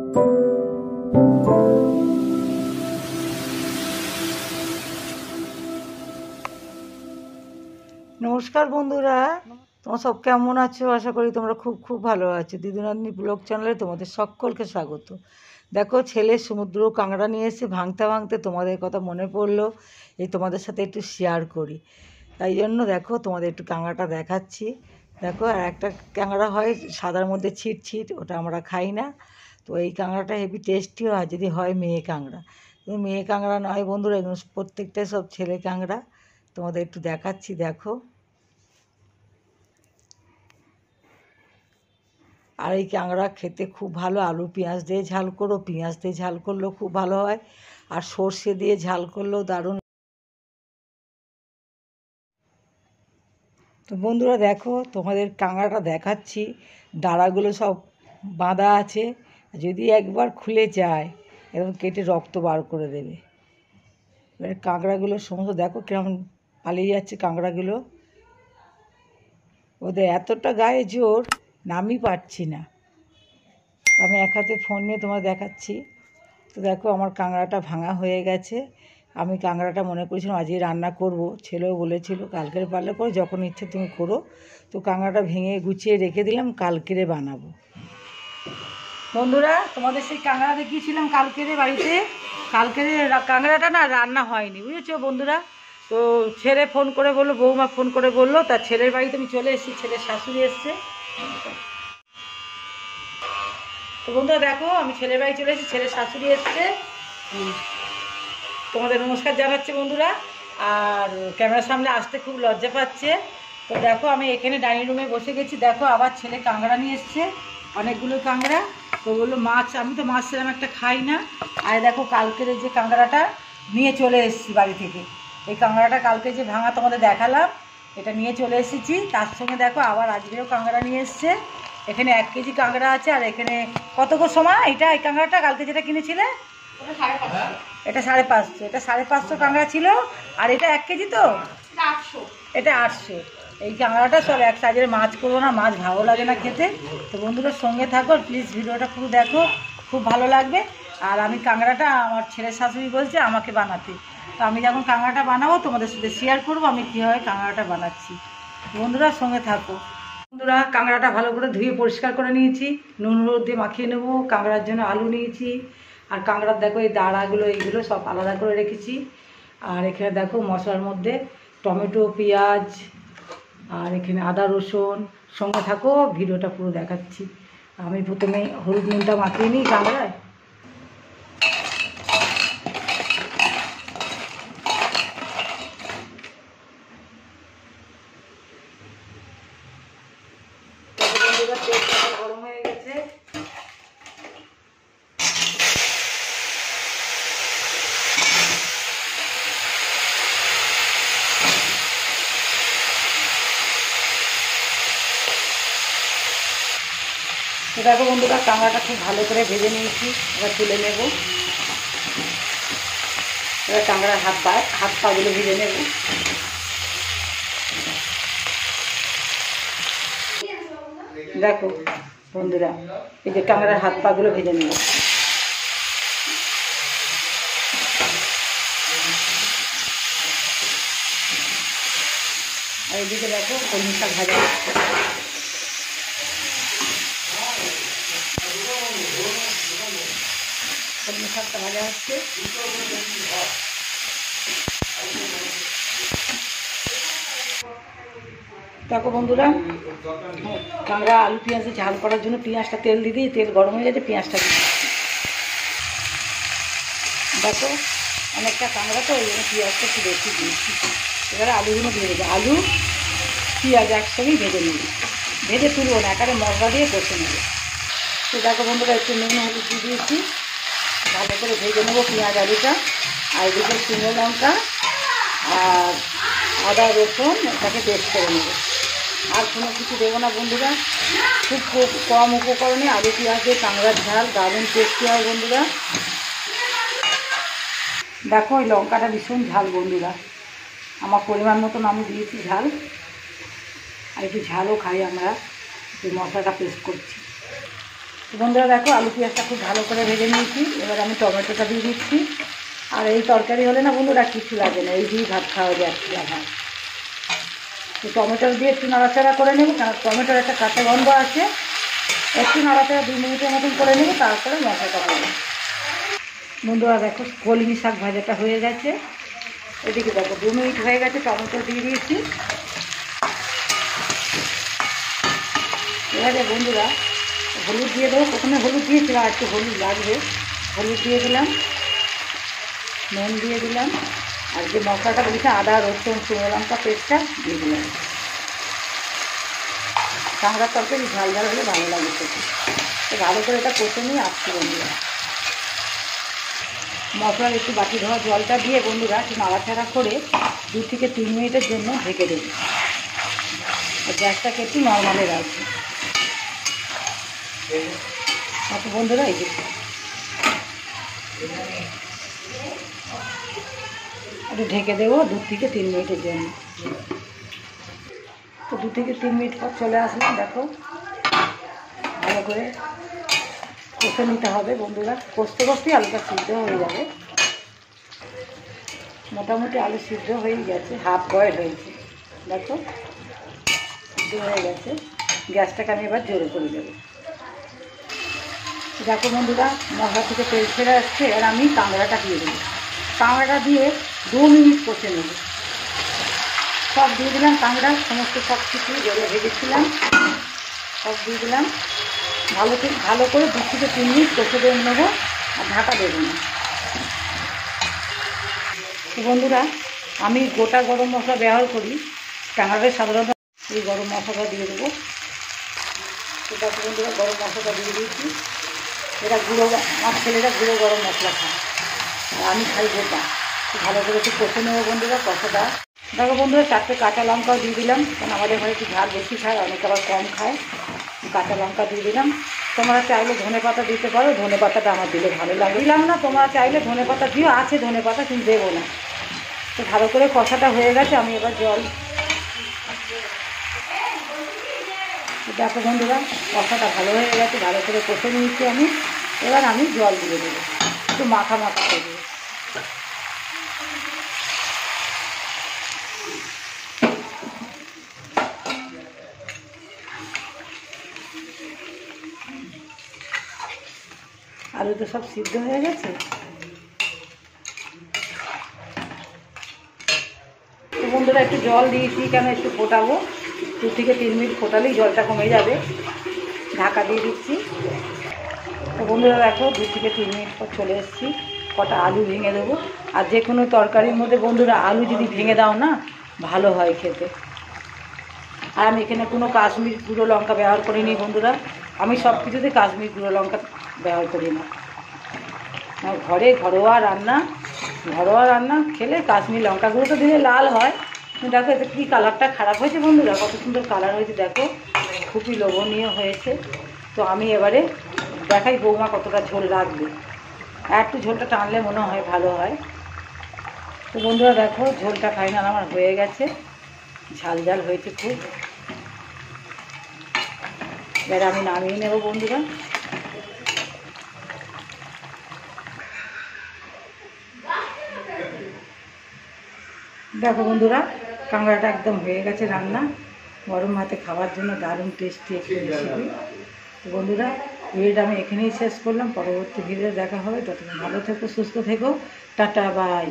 নমস্কার বন্ধুরা, তোমরা সব কেমন আছো? আশা করি তোমরা খুব খুব ভালো আছো। দিদুনাতনি ব্লগ চ্যানেলে তোমাদের সকলকে স্বাগত। দেখো, ছেলে সমুদ্র কাঁকড়া নিয়ে এসে ভাঙতে ভাঙতে তোমাদের কথা মনে পড়লো, এই তোমাদের সাথে একটু শেয়ার করি। তাই জন্য দেখো তোমাদের একটু কাঁকড়াটা দেখাচ্ছি। দেখো, আর একটা কাঁকড়া হয় সাদার মধ্যে ছিট ছিট, ওটা আমরা খাই না। তো এই কাঁকড়াটা হেভি টেস্টি হয় যদি হয় মেয়ে কাঁকড়া। কিন্তু মেয়ে কাঁকড়া নয় বন্ধুরা, এগুলো প্রত্যেকটাই সব ছেলে কাঁকড়া। তোমাদের একটু দেখাচ্ছি, দেখো। আর এই কাঁকড়া খেতে খুব ভালো। আলু পেঁয়াজ দিয়ে ঝাল করো, পেঁয়াজ দিয়ে ঝাল করলেও খুব ভালো হয়, আর সর্ষে দিয়ে ঝাল করলেও দারুণ। তো বন্ধুরা দেখো, তোমাদের কাঁকড়াটা দেখাচ্ছি। ডাঁড়াগুলো সব বাঁধা আছে, যদি একবার খুলে যায় এরকম কেটে রক্ত বার করে দেবে। এবার কাঁকড়াগুলো সমস্ত দেখো কেমন পালিয়ে যাচ্ছে কাঁকড়াগুলো। ওদের এতটা গায়ে জোর, নামই পাচ্ছি না। আমি এক হাতে ফোন নিয়ে তোমার দেখাচ্ছি। তো দেখো, আমার কাঁকড়াটা ভাঙা হয়ে গেছে। আমি কাঁকড়াটা মনে করেছিলাম আজকে রান্না করব, ছেলেও বলেছিল কালকের পারলে করে যখন ইচ্ছে তুমি করো। তো কাঁকড়াটা ভেঙে গুছিয়ে রেখে দিলাম, কালকেরে বানাবো। বন্ধুরা, তোমাদের সেই কাঁকড়া দেখিয়েছিলাম কালকেরে বাড়িতে। কালকেরে কাঁকড়াটা না রান্না হয়নি, বুঝেছো বন্ধুরা। তো ছেলে ফোন করে বললো, বৌমা ফোন করে বললো, তার ছেলের বাড়িতে আমি চলে এসেছি, ছেলের শাশুড়ি এসছে। তো বন্ধুরা দেখো, আমি ছেলের বাড়ি চলে এসেছি, ছেলের শাশুড়ি এসছে, তোমাদের নমস্কার জানাচ্ছে বন্ধুরা। আর ক্যামেরার সামনে আসতে খুব লজ্জা পাচ্ছে। তো দেখো, আমি এখানে ডাইনিং রুমে বসে গেছি। দেখো, আবার ছেলে কাঁকড়া নিয়ে এসছে, অনেকগুলো কাঁকড়া। তো বললো মাছ, আমি তো মাছ সেরকম একটা খাই না। আর দেখো, কালকের যে কাঁকড়াটা নিয়ে চলে এসেছি বাড়ি থেকে, এই কাঁকড়াটা কালকে যে ভাঙা তোমাদের দেখালাম, এটা নিয়ে চলে এসেছি। তার সঙ্গে দেখো আবার আজকেও কাঁকড়া নিয়ে এসছে। এখানে 1 কেজি কাঁকড়া আছে। আর এখানে কত গো সময় এটা, এই কাঁকড়াটা কালকে যেটা কিনেছিলে? এটা 550। এটা 550 কাঁকড়া ছিল। আর এটা 1 কেজি, তো এটা 800। এই কাঁকড়াটা সব এক সাইজের। মাছ করবো না, মাছ ভালো লাগে না খেতে। তো বন্ধুদের সঙ্গে থাকো প্লিজ, ভিডিওটা পুরো দেখো, খুব ভালো লাগবে। আর আমি কাঁকড়াটা আমার ছেলের শাশুড়ি বলছে আমাকে বানাতে। তো আমি যখন কাঁকড়াটা বানাবো তোমাদের সাথে শেয়ার করবো আমি কীভাবে কাঁকড়াটা বানাচ্ছি। বন্ধুরা সঙ্গে থাকো। বন্ধুরা, কাঁকড়াটা ভালো করে ধুয়ে পরিষ্কার করে নিয়েছি, নুন হলুদ দিয়ে মাখিয়ে নেবো। কাঁকড়ার জন্য আলু নিয়েছি। আর কাঁকড়ার দেখো এই দাঁড়াগুলো, এইগুলো সব আলাদা করে রেখেছি। আর এখানে দেখো মশলার মধ্যে টমেটো, পেঁয়াজ, আর এখানে আদা রসুন। সঙ্গে থাকো, ভিডিওটা পুরো দেখাচ্ছি। আমি প্রথমে হলুদ নুনটা মাখিয়ে নিই কাঁকড়ায়। গরম হয়ে গেছে। তো দেখো বন্ধুরা, কাঁকড়াটা খুব ভালো করে ভেজে নিয়েছি। এবার তুলে নেব। এবার কাঁকড়ার হাত পাগুলো ভেজে নেব। দেখো বন্ধুরা, এই যে কাঁকড়ার হাত পাগুলো ভেজে নেব। আর এদিকে দেখো কলমি শাক ভাজা হচ্ছে। কলমি শাকটা ভাজা হচ্ছে। দেখো বন্ধুরা, কাঁকড়া আলু পেঁয়াজে ঝাল করার জন্য পেঁয়াজটা তেল দিয়ে দিই। তেল গরম হয়ে গেছে, পেঁয়াজটা দিই। দেখো, অনেকটা কাঁকড়া তো, ওই জন্য পেঁয়াজটা একটু বেশি দিয়েছি। এবারে আলুগুলো ভেজে দেবো। আলু পেঁয়াজ একসঙ্গেই ভেজে নেব, ভেজে তুলবো না, একারে মশলা দিয়ে কষে নেব। তো দেখো বন্ধুরা, একটু নুন হলুদ দিয়ে দিয়েছি। ভালো করে ভেজে নেবো পেঁয়াজ আলুটা। আর এদিকে শুকনো লঙ্কা আর আদা রসুন এটাকে পেস্ট করে নেবো। আর কোনো কিছু দেবো না বন্ধুরা। খুব কম উপকরণে আলু পেঁয়াজ দিয়ে কাঁকড়ার ঝাল দারুণ টেস্টি হয় বন্ধুরা। দেখো, ওই লঙ্কাটা ভীষণ ঝাল বন্ধুরা। আমার পরিমাণ মতন আমি দিয়েছি ঝাল। আর একটু ঝালও খাই আমরা। এই মশলাটা পেস্ট করছি। বন্ধুরা দেখো আলু পেঁয়াজটা খুব ভালো করে ভেজে নিয়েছি। এবার আমি টমেটোটা দিয়ে দিচ্ছি। আর এই তরকারি হলে না বন্ধুরা কিছু লাগে না, এই দিয়ে ভাত খাওয়া যায় একলা ভাত। তো টমেটো দিয়ে একটু নাড়াচাড়া করে নেব, কারণ টমেটোর একটা কাঁচা গন্ধ আছে। একটু নাড়াচাড়া 2 মিনিটের মতন করে নেব, তারপরে মশলাটা করব। বন্ধুরা দেখো কলমি শাক ভাজাটা হয়ে গেছে। এদিকে দেখো 2 মিনিট হয়ে গেছে, টমেটো দিয়ে দিয়েছি। এবারে বন্ধুরা হলুদ দিয়ে দেবো। প্রথমে হলুদ দিয়েছিলাম, একটু হলুদ লাগবে, হলুদ দিয়ে দিলাম, নুন দিয়ে দিলাম, আর যে মশলাটা বলেছি আদা রসুন শুকনো লঙ্কা পেস্টটা দিয়ে দিলাম। কাঁকড়ার তরকারি ঝাল ঝাল হলে ভালো লাগে খেতে। তো ভালো করে এটা কষে নিয়ে আসছি বন্ধুরা। মশলার একটু বাটি ধোয়া জলটা দিয়ে বন্ধুরা একটু নাড়াচাড়া করে 2 থেকে 3 মিনিটের জন্য ঢেকে দেব। আর গ্যাসটাকে একটু নর্মালে রাখবো। আচ্ছা বন্ধুরা এই যে একটু ঢেকে দেবো 2 থেকে 3 মিনিটের জন্য। তো 2 থেকে 3 মিনিট পর চলে আসলাম। দেখো ভালো করে কষে নিতে হবে বন্ধুরা। কষতে কষতেই আলুটা সিদ্ধ হয়ে যাবে। মোটামুটি আলু সিদ্ধ হয়ে গেছে, হাফ বয়েল হয়েছে। দেখো সিদ্ধ হয়ে গেছে। গ্যাসটাকে আমি এবার জোরে করে দেবো। দেখো বন্ধুরা মশলা থেকে তেল ছেড়ে আসছে। আর আমি কাঁকড়াটা দিয়ে দেবো। কাঁকড়াটা দিয়ে 2 মিনিট কষে নেব। সব দিয়ে দিলাম, কাঁকড়া সমস্ত সব কিছু জলে ভেজেছিলাম সব দিয়ে দিলাম। ভালো করে 2 থেকে 3 মিনিট কষে দিয়ে নেবো, আর ঢাকা দেবো না। তো বন্ধুরা আমি গোটা গরম মশলা ব্যবহার করি। কাঁকড়াটা সাধারণত এই গরম মশলাটা দিয়ে দেবো। তো দেখো বন্ধুরা গরম মশলাটা দিয়ে দিয়েছি। এটা গুঁড়ো, আমার ছেলেরা গুঁড়ো গরম মশলা খায়, আর আমি খাই গোটা। ভালো করে একটু কষে নেবো বন্ধুরা কষাটা। দেখো বন্ধুরা 4টে কাঁচা লঙ্কাও দিয়ে দিলাম, কারণ আমাদের ঘরে একটু ঝাল বেশি খায়, অনেকে আবার কম খায়। কাঁচা লঙ্কা দিয়ে দিলাম। তোমরা চাইলে ধনে পাতা দিতে পারো, ধনে পাতাটা আমার দিলে ভালো লাগে। দিলাম না, তোমরা চাইলে ধনে পাতা দিও, আছে ধনে পাতা কিন্তু দেবো না। তো ভালো করে কষাটা হয়ে গেছে, আমি এবার জল। দেখো বন্ধুরা কষাটা ভালো হয়ে গেছে, ভালো করে কষে নিয়েছি আমি। এবার আমি জল দিয়ে দেবো, একটু মাখা মাখা করে দেবো। আলু তো সব সিদ্ধ হয়ে গেছে। তো বন্ধুরা একটু জল দিয়েছি, কেন একটু ফোটাবো। 2 থেকে 3 মিনিট ফোটালেই জলটা কমে যাবে। ঢাকা দিয়ে দিচ্ছি। তো বন্ধুরা দেখো 2 থেকে 3 মিনিট পর চলে এসেছি। কটা আলু ভেঙে দেবো। আর যে কোনো তরকারির মধ্যে বন্ধুরা আলু যদি ভেঙে দাও না, ভালো হয় খেতে। আর আমি এখানে কোনো কাশ্মীর গুঁড়ো লঙ্কা ব্যবহার করিনি বন্ধুরা। আমি সব কিছুতে কাশ্মীর গুঁড়ো লঙ্কা ব্যবহার করি না। ঘরোয়া রান্না খেলে কাশ্মীর লঙ্কা গুঁড়োটা দিলে লাল হয়। দেখো এতে কী কালারটা খারাপ হয়েছে বন্ধুরা, কত সুন্দর কালার হয়েছে দেখো, খুবই লোভনীয় হয়েছে। তো আমি এবারে দেখাই বৌমা কতটা ঝোল রাখবে। একটু ঝোলটা টানলে মনে হয় ভালো হয়। তো বন্ধুরা দেখো ঝোলটা ফাইনাল আমার হয়ে গেছে, ঝাল ঝাল হয়েছে খুব। এবার আমি নামিয়ে নেব বন্ধুরা। দেখো বন্ধুরা কাঁকড়াটা একদম হয়ে গেছে রান্না। গরম ভাতে খাওয়ার জন্য দারুণ টেস্টি একটা রেসিপি। তো বন্ধুরা ভিডিওটা আমি এখানেই শেষ করলাম। পরবর্তী ভিডিও দেখা হবে। ততক্ষণ ভালো থেকো, সুস্থ থেকো, টাটা বাই।